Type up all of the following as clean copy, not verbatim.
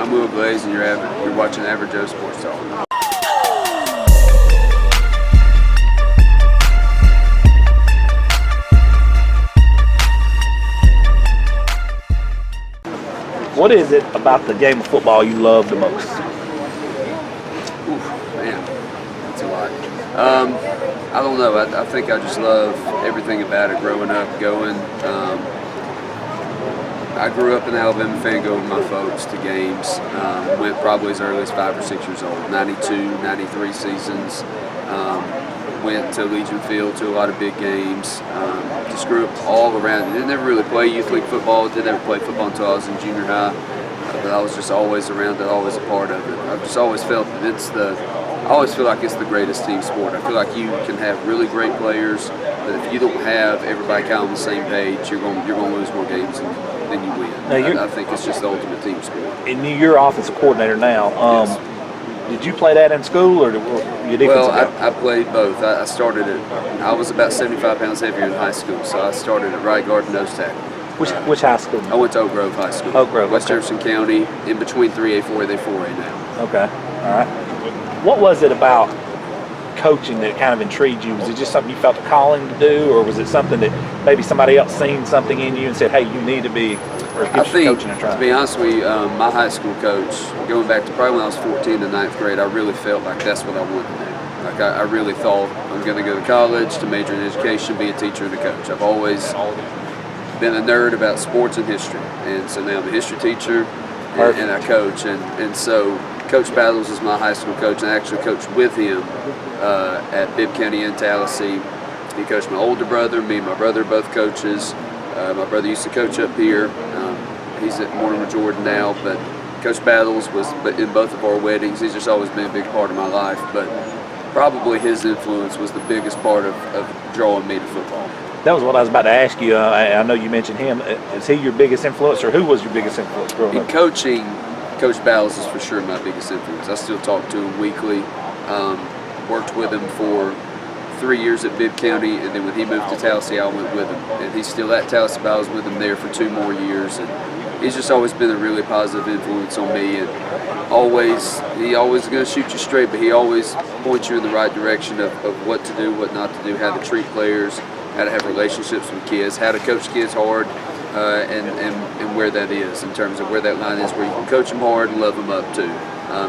I'm Will Glaze, and you're watching Average Joe Sports Talk. What is it about the game of football you love the most? Oof, man, that's a lot. I don't know. I think I just love everything about it. Growing up, I grew up an Alabama fan, going with my folks to games. Went probably as early as 5 or 6 years old. 92, 93 seasons. Went to Legion Field to a lot of big games. Just grew up all around. Didn't never really play youth league football. Didn't ever play football until I was in junior high. But I was just always around it, always a part of it. I've just always felt that I always feel like it's the greatest team sport. I feel like you can have really great players, but if you don't have everybody kind of on the same page, you're going to lose more games than you win. I think it's just the ultimate team sport. And you're offensive coordinator now. Yes. Did you play that in school, or you defensive? Well, I played both. I started it. I was about 75 pounds heavier in high school, so I started at right guard and nose tackle. Which high school? I went to Oak Grove High School. Oak Grove, West okay. Jefferson County, in between 3A, 4A. They're 4A now. Okay, all right. What was it about coaching that kind of intrigued you? Was it just something you felt a calling to do, or was it something that maybe somebody else seen something in you and said, hey, you need to be, or I think, coaching a try? to be honest with you, my high school coach, going back to probably when I was 14 in ninth grade, I really felt like that's what I wanted to do. Like I really thought I'm going to go to college to major in education, be a teacher and a coach. I've always been a nerd about sports and history, and so now I'm a history teacher and I coach, and so Coach Battles is my high school coach, and I actually coached with him at Bibb County and Tallahassee. He coached my older brother. Me and my brother are both coaches. My brother used to coach up here. He's at Mortimer Jordan now, but Coach Battles was in both of our weddings. He's just always been a big part of my life, but probably his influence was the biggest part of drawing me to football. That was what I was about to ask you. I know you mentioned him. Is he your biggest influence, or who was your biggest influence growing up? In coaching, Coach Battles is for sure my biggest influence. I still talk to him weekly. Worked with him for 3 years at Bibb County, and then when he moved to Tallahassee, I went with him. And he's still at Tallahassee, but I was with him there for 2 more years. And he's just always been a really positive influence on me. And he always going to shoot you straight, but he always points you in the right direction of what to do, what not to do, how to treat players, how to have relationships with kids, how to coach kids hard, and where that is in terms of where that line is, where you can coach them hard and love them up too.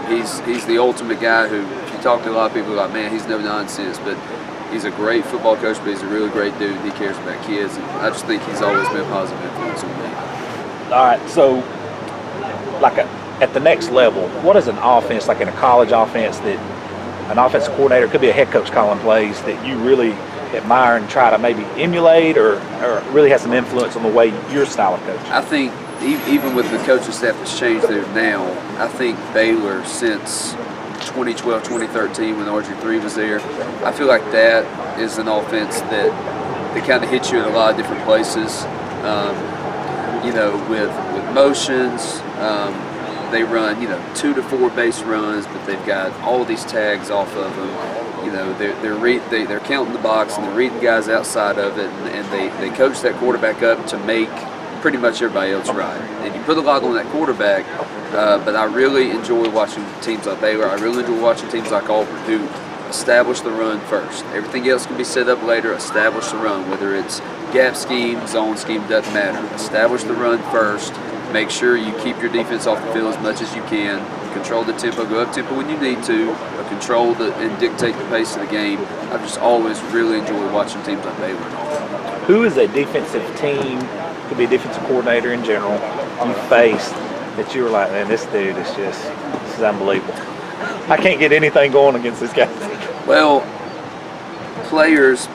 He's the ultimate guy who, if you talk to a lot of people, like, man, he's no nonsense, but he's a great football coach, but he's a really great dude. He cares about kids, and I just think he's always been a positive influence on me. All right, so at the next level, what is an offense, like in a college offense, that an offensive coordinator, could be a head coach calling plays, that you really admire and try to maybe emulate, or really has some influence on the way your style of coaching? I think even with the coaching staff that's changed there now, I think Baylor since 2012, 2013 when RG3 was there, I feel like that is an offense that kind of hits you in a lot of different places. With motions, they run 2 to 4 base runs, but they've got all these tags off of them. They're counting the box and they're reading guys outside of it, and they coach that quarterback up to make pretty much everybody else right. And you put a lot on that quarterback, but I really enjoy watching teams like Baylor. I really enjoy watching teams like Auburn, who establish the run first. Everything else can be set up later. Establish the run, whether it's gap scheme, zone scheme, doesn't matter. Establish the run first. Make sure you keep your defense off the field as much as you can. Control the tempo, go up tempo when you need to, but control and dictate the pace of the game. I've just always really enjoyed watching teams like Baylor and all. Who is a defensive team, could be a defensive coordinator in general, you faced that you were like, man, this dude is this is unbelievable. I can't get anything going against this guy. Well, players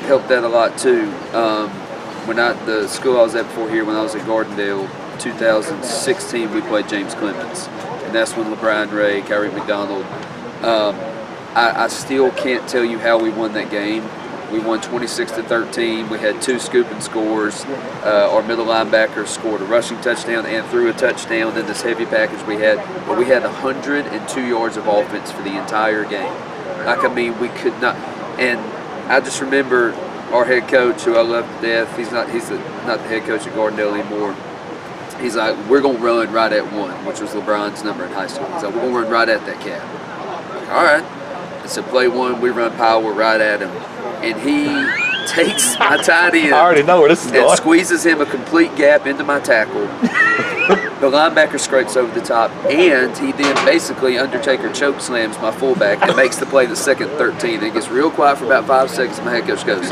helped that a lot too. The school I was at before here, when I was at Gardendale, 2016, we played James Clemens, and that's when LeBron Ray, Kyrie McDonald. I still can't tell you how we won that game. We won 26-13. We had 2 scooping scores. Our middle linebacker scored a rushing touchdown and threw a touchdown in this heavy package we had. But we had 102 yards of offense for the entire game. We could not. And I just remember our head coach, who I love to death. He's not the head coach at Gardendale anymore. He's like, we're going to run right at 1, which was LeBron's number in high school. He's like, we're going to run right at that cat. I'm like, all right. And so play 1, we run power right at him. And he takes my tight end I already know where this is and going. squeezes him a complete gap into my tackle. The linebacker scrapes over the top, and he then basically Undertaker choke slams my fullback and makes the play the second 13. It gets real quiet for about 5 seconds, and my head coach goes,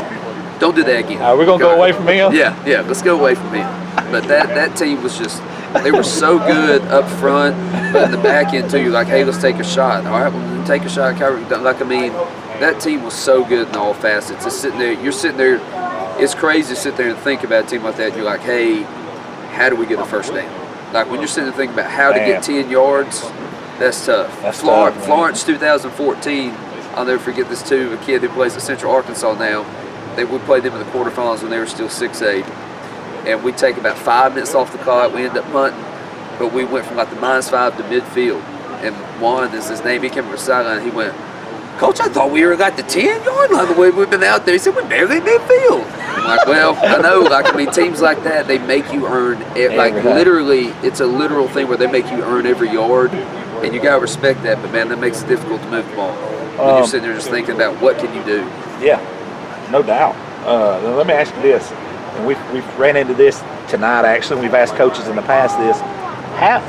don't do that again. We're going to go away from him? Yeah, let's go away from him. But that team was just, they were so good up front, but in the back end too, you're like, hey, let's take a shot. All right, well, take a shot. Like, I mean, that team was so good in all facets. It's sitting there, you're sitting there, it's crazy to sit there and think about a team like that. And you're like, hey, how do we get the first down? Like when you're sitting there thinking about how to get 10 yards, that's tough. Florence 2014, I'll never forget this too, a kid who plays at Central Arkansas now. We played them in the quarterfinals when they were still 6'8". And we take about 5 minutes off the clock. We end up punting, but we went from like the -5 to midfield. And Juan is his name. He came from the sideline. He went, Coach, I thought we were like the 10-yard line the way we've been out there. He said, we're barely midfield. I'm like, well, I know. Like, I mean, teams like that, they make you earn it. Like, literally, it's a literal thing where they make you earn every yard. And you got to respect that. But, man, that makes it difficult to move the ball. When you're sitting there just thinking about what can you do. Yeah, no doubt. Now let me ask you this. And we've ran into this tonight, actually. We've asked coaches in the past this. How,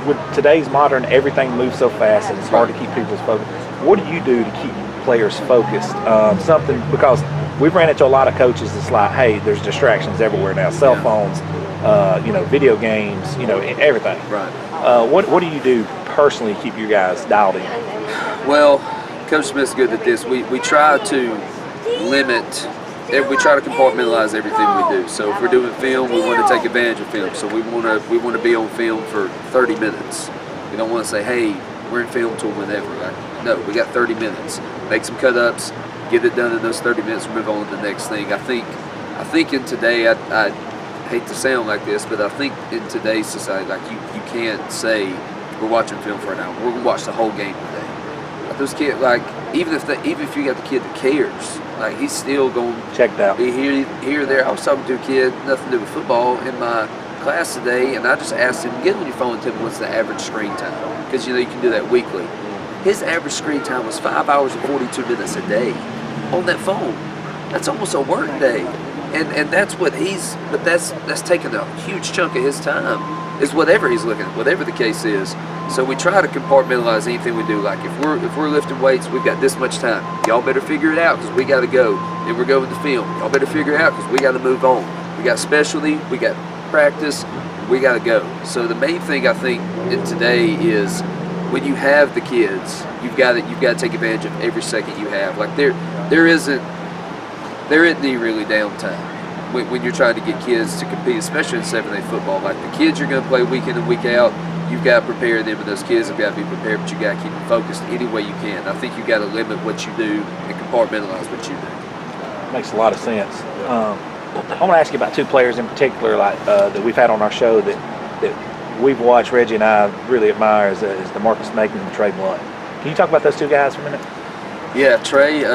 with today's modern, everything moves so fast and it's hard to keep people's focus. What do you do to keep players focused? Something, because we've ran into a lot of coaches that's like, hey, there's distractions everywhere now. Cell phones, video games, everything. Right. What do you do personally to keep your guys dialed in? Well, Coach Smith's good at this. We try to limit, we try to compartmentalize everything we do. So if we're doing film, we want to take advantage of film. So we want to be on film for 30 minutes. We don't want to say, hey, we're in film till whenever. No, we got 30 minutes. Make some cut-ups, get it done in those 30 minutes, move on to the next thing. I think in today, I hate to sound like this, but I think in today's society, like you can't say we're watching film for an hour. We're gonna watch the whole game today. Like those kids, like even if you got the kid that cares, like he's still gonna checked out. Be here or there. I was talking to a kid, nothing to do with football, in my class today, and I just asked him, get on your phone and tell me what's the average screen time, because you can do that weekly. His average screen time was 5 hours and 42 minutes a day on that phone. That's almost a work day, and that's what but that's taking a huge chunk of his time. Is whatever he's looking at, whatever the case is. So we try to compartmentalize anything we do. Like if we're lifting weights, we've got this much time. Y'all better figure it out because we got to go. Then we're going to film. Y'all better figure it out because we got to move on. We got specialty. We got practice. We got to go. So the main thing I think in today is when you have the kids, you've got to take advantage of every second you have. Like there isn't any really downtime when you're trying to get kids to compete, especially in 7A football. Like the kids you're going to play week in and week out, you've got to prepare them, and those kids have got to be prepared, but you got to keep them focused any way you can. I think you got to limit what you do and compartmentalize what you do. Makes a lot of sense. I want to ask you about 2 players in particular, like that we've had on our show that we've watched. Reggie and I really admire is DeMarcus Macon and Trey Blunt. Can you talk about those 2 guys for a minute? Yeah, Trey.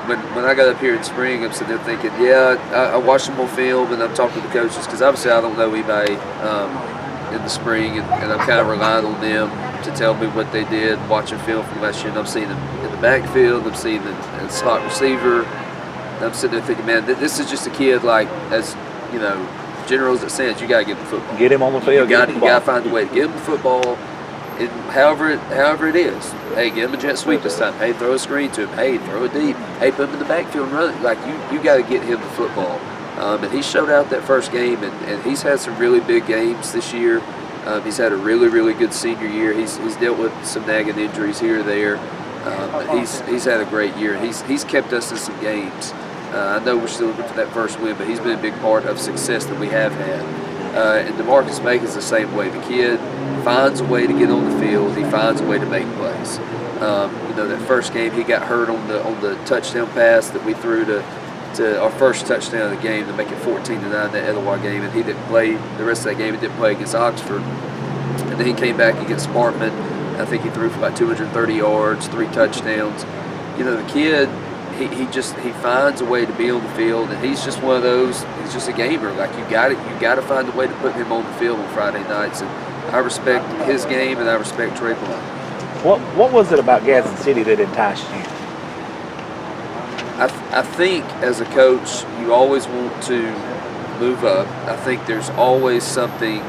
When I got up here in spring, I'm sitting there thinking, I watched them on film, and I'm talking to the coaches because obviously I don't know anybody in the spring, and I'm kind of relying on them to tell me what they did, watching film from last year. And I'm seeing them in the backfield, I'm seeing them in slot receiver. And I'm sitting there thinking, man, this is just a kid like, as you know, generals at Sands, you got to get him the football. Get him on the field. You got to find a way to get him the football. And however it is. Hey, give him a jet sweep this time. Hey, throw a screen to him. Hey, throw it deep. Hey, put him in the backfield and run it. Like, you got to get him the football. And he showed out that first game, and he's had some really big games this year. He's had a really, really good senior year. He's dealt with some nagging injuries here or there. But he's had a great year. And he's kept us in some games. I know we're still looking for that first win, but he's been a big part of success that we have had. And DeMarcus Macon's the same way. The kid finds a way to get on the field. He finds a way to make plays. That first game he got hurt on the touchdown pass that we threw to our first touchdown of the game to make it 14-9 that Etowah game, and he didn't play the rest of that game. He didn't play against Oxford, and then he came back against Sparkman. I think he threw for about 230 yards, 3 touchdowns. The kid, he finds a way to be on the field, and he's just one of those. He's just a gamer. Like you got to find a way to put him on the field on Friday nights. And I respect his game, and I respect Trey Blount. What was it about Gadsden City that enticed you? I think as a coach, you always want to move up. I think there's always something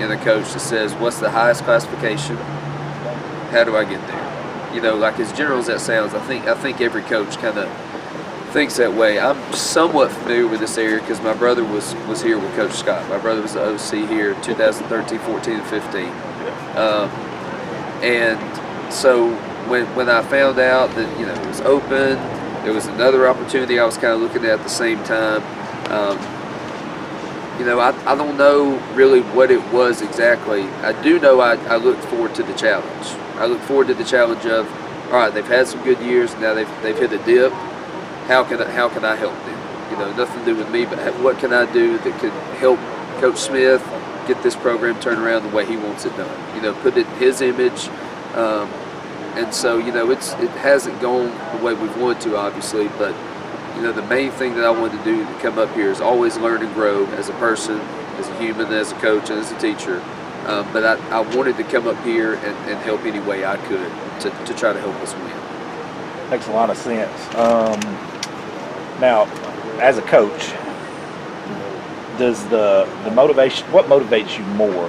in a coach that says, what's the highest classification? How do I get there? You know, like as general as that sounds, I think every coach kind of thinks that way. I'm somewhat familiar with this area because my brother was here with Coach Scott. My brother was the OC here in 2013, 14, and 15. And so when I found out that, you know, it was open, there was another opportunity I was kind of looking at the same time. You know, I don't know really what it was exactly. I do know I looked forward to the challenge. I look forward to the challenge of, all right, they've had some good years, now they've hit a dip. How can I help them? You know, nothing to do with me, but what can I do that could help Coach Smith get this program turned around the way he wants it done? You know, put it in his image. And so, you know, it hasn't gone the way we've wanted to, obviously, but, you know, the main thing that I wanted to do to come up here is always learn and grow as a person, as a human, as a coach, and as a teacher. But I wanted to come up here and help any way I could to try to help us win. Makes a lot of sense. Now, as a coach, does the motivation, what motivates you more,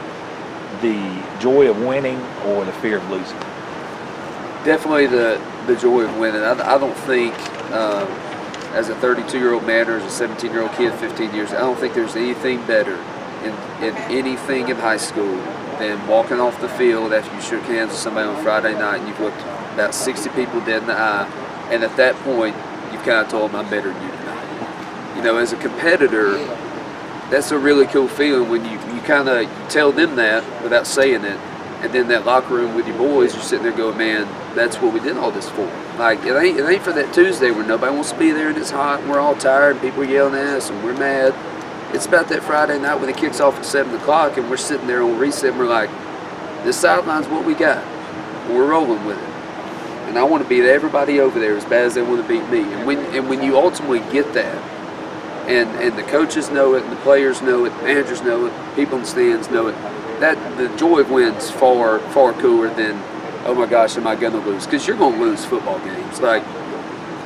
the joy of winning or the fear of losing? Definitely the joy of winning. I don't think as a 32-year-old man or as a 17-year-old kid, 15 years, I don't think there's anything better in anything in high school than walking off the field after you shook hands with somebody on Friday night and you've looked about 60 people dead in the eye, and at that point you've kind of told them, I'm better than you tonight. You know, as a competitor, that's a really cool feeling when you kind of tell them that without saying it, and then that locker room with your boys, you're sitting there going, man, that's what we did all this for. Like, it ain't for that Tuesday where nobody wants to be there and it's hot and we're all tired and people are yelling at us and we're mad. It's about that Friday night when it kicks off at 7 o'clock and we're sitting there on reset and we're like, this sideline's what we got. We're rolling with it. And I want to beat everybody over there as bad as they want to beat me. And when you ultimately get that, and the coaches know it, and the players know it, the managers know it, people in the stands know it, that the joy of win's far cooler than, oh my gosh, am I going to lose? Because you're going to lose football games. Like,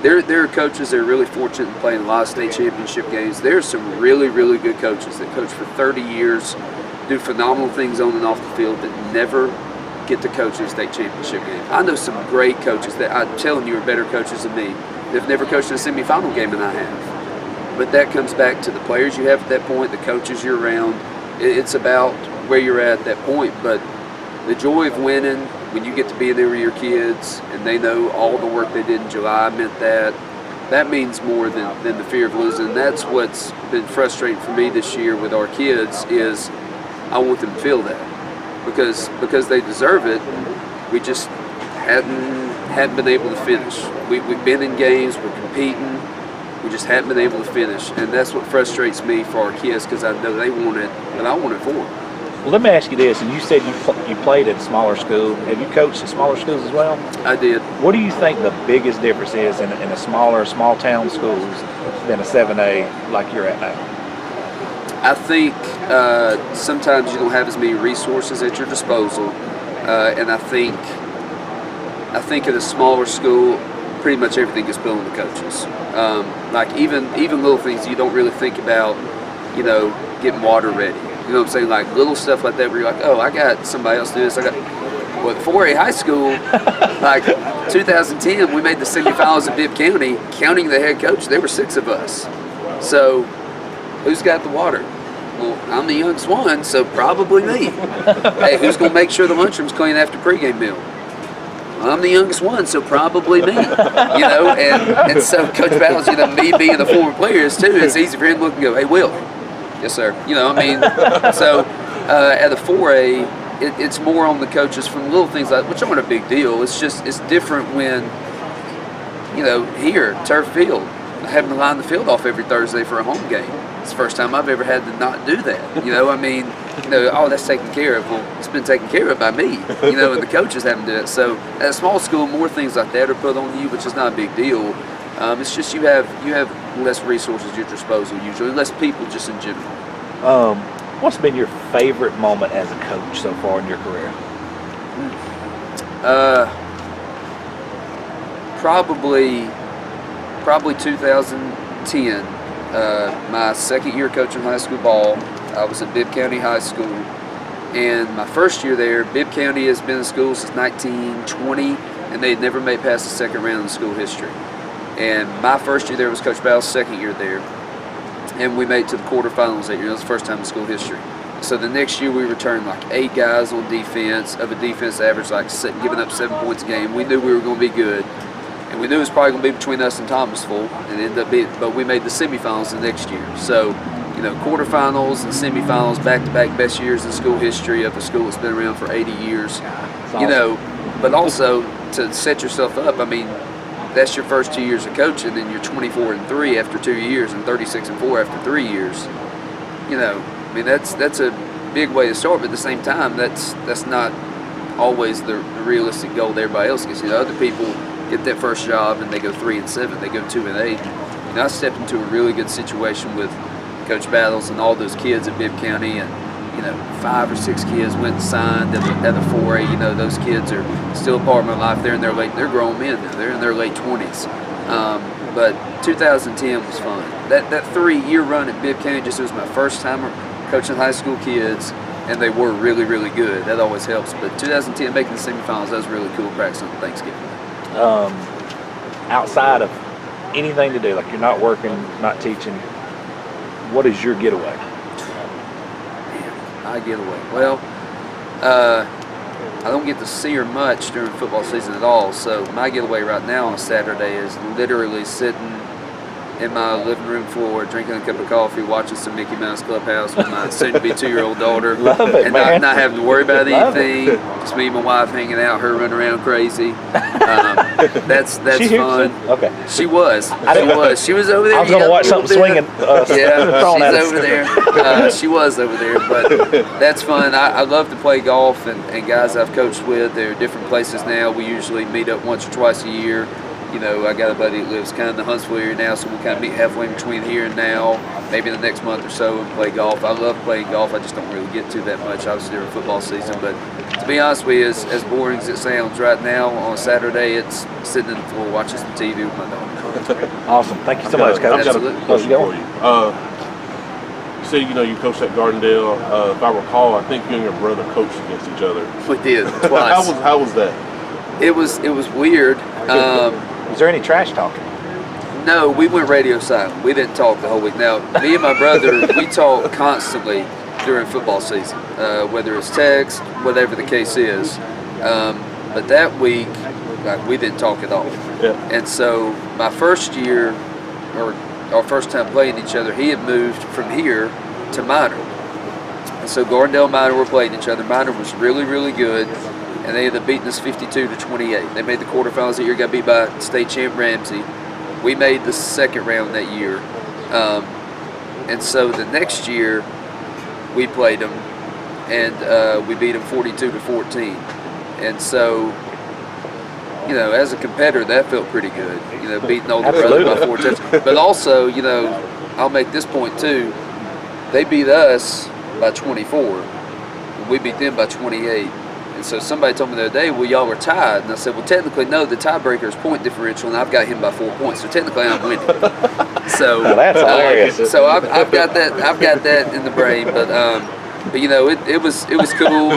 there are coaches that are really fortunate in playing a lot of state championship games. There's some really good coaches that coach for 30 years, do phenomenal things on and off the field that never get to coach in a state championship game. I know some great coaches that I'm telling you are better coaches than me. They've never coached in a semifinal game than I have. But that comes back to the players you have at that point, the coaches you're around. It's about where you're at that point. But the joy of winning, when you get to be there with your kids and they know all the work they did in July meant that means more than the fear of losing. And that's what's been frustrating for me this year with our kids is I want them to feel that. Because they deserve it, we just hadn't been able to finish. We've been in games, we're competing, we just haven't been able to finish. And that's what frustrates me for our kids because I know they want it, and I want it for them. Well, let me ask you this, and you said you played at a smaller school. Have you coached at smaller schools as well? I did. What do you think the biggest difference is in a small town schools than a 7A like you're at now? I think sometimes you don't have as many resources at your disposal, and I think at a smaller school, pretty much everything is put on the coaches. Like even little things you don't really think about, you know, getting water ready. You know what I'm saying? Like little stuff like that where you're like, oh, I got somebody else do this. Well, at 4A high school, like 2010, we made the semifinals in Bibb County. Counting the head coach, there were 6 of us. So who's got the water? Well, I'm the youngest one, so probably me. Hey, who's going to make sure the lunchroom's clean after pregame meal? Well, I'm the youngest one, so probably me. You know, and so Coach Bowles, you know, me being a former player is too, it's easy for him to look and go, hey, Will. Yes, sir. You know, I mean, so at a 4A, it's more on the coaches from little things like, which aren't a big deal. It's just, it's different when, you know, here, turf field, having to line the field off every Thursday for a home game. It's the first time I've ever had to not do that. You know, I mean, you know, oh, that's taken care of. Well, it's been taken care of by me, you know, and the coaches haven't done it. So at a small school, more things like that are put on you, which is not a big deal. It's just you have less resources at your disposal usually, less people just in general. What's been your favorite moment as a coach so far in your career? Probably 2010. My second year coaching high school ball. I was at Bibb County High School, and my first year there, Bibb County has been in school since 1920, and they had never made past the second round in school history. And my first year there was Coach Bowles' second year there, and we made it to the quarterfinals that year. That was the first time in school history. So the next year we returned like 8 guys on defense, of a defense average like giving up 7 points a game. We knew we were going to be good, and we knew it was probably going to be between us and Thomasville, and it ended up being. But we made the semifinals the next year. So, quarterfinals and semifinals, back-to-back best years in school history of a school that's been around for 80 years. Awesome. But also to set yourself up. I mean, that's your first 2 years of coaching, and you're 24-3 after 2 years, and 36-4 after 3 years. I mean, that's a big way to start, but at the same time, that's not always the realistic goal that everybody else gets. Other people get that first job and they go 3-7, they go 2-8. I stepped into a really good situation with Coach Battles and all those kids at Bibb County, and 5 or 6 kids went and signed at the 4A. Those kids are still a part of my life. They're grown men now. They're in their late 20s. But 2010 was fun. That 3-year run at Bibb County, it was my first time coaching high school kids, and they were really, really good. That always helps. But 2010, making the semifinals, that was really cool practice on Thanksgiving. Outside of anything to do, like you're not working, not teaching, what is your getaway? Man, my getaway. Well, I don't get to see her much during football season at all. So my getaway right now on Saturday is literally sitting in my living room floor, drinking a cup of coffee, watching some Mickey Mouse Clubhouse with my soon-to-be 2-year-old daughter. Love it, and man. Not having to worry about Love anything. it. Just me and my wife hanging out, her running around crazy. That's fun. Okay. She was. She was over there. I was going to watch something swinging. She's over there. She was over there, but that's fun. I love to play golf, and guys I've coached with, they're different places now. We usually meet up once or twice a year. I got a buddy that lives kind of in the Huntsville area now, so we'll kind of meet halfway between here and now, maybe in the next month or so, and play golf. I love playing golf. I just don't really get to that much, obviously, during football season. But to be honest with you, as boring as it sounds right now, on Saturday, it's sitting on the floor watching some TV with my daughter. Awesome. Thank you so much, Coach. I've got a question for you. You said, you coached at Gardendale. If I recall, I think you and your brother coached against each other. We did, twice. How was that? It was weird. Was there any trash talking? No, we went radio silent. We didn't talk the whole week. Now, me and my brother, we talk constantly during football season, whether it's text, whatever the case is. But that week, we didn't talk at all. Yeah. And so my first year, or our first time playing each other, he had moved from here to Minor. And so Gardendale and Minor were playing each other. Minor was really, really good, and they ended up beating us 52-28. They made the quarterfinals that year, got beat by state champ Ramsey. We made the second round that year. And so the next year, we played them, and we beat them 42-14. And so, as a competitor, that felt pretty good. Beating older brothers by 4 touchdowns. But also, I'll make this point too. They beat us by 24, and we beat them by 28. And so somebody told me the other day, well, y'all were tied. And I said, well, technically, no, the tiebreaker is point differential, and I've got him by 4 points. So technically, I'm winning. So that's hilarious. So I've got that in the brain. But it was cool.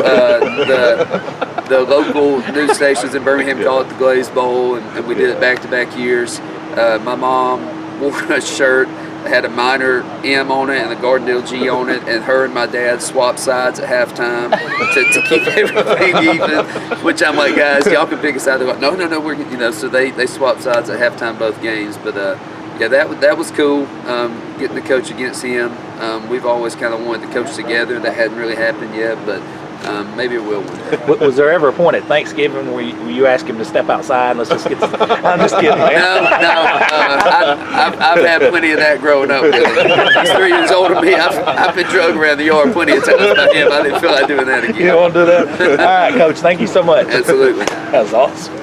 The local news stations in Birmingham call it the Glaze Bowl, and we did it back-to-back years. My mom wore a shirt that had a Minor M on it and a Gardendale G on it, and her and my dad swapped sides at halftime to keep everything even. Which I'm like, guys, y'all can pick a side. They're like, no, we're so they swapped sides at halftime both games. But that was cool. Getting to coach against him. We've always kind of wanted to coach together. That hadn't really happened yet, but maybe it will one day. Was there ever a point at Thanksgiving where you asked him to step outside? Let's just get. I'm just kidding. Man. I've had plenty of that growing up. He's 3 years older than me. I've been drugged around the yard plenty of times by him. I didn't feel like doing that again. You don't want to do that? All right, Coach. Thank you so much. Absolutely. That was awesome.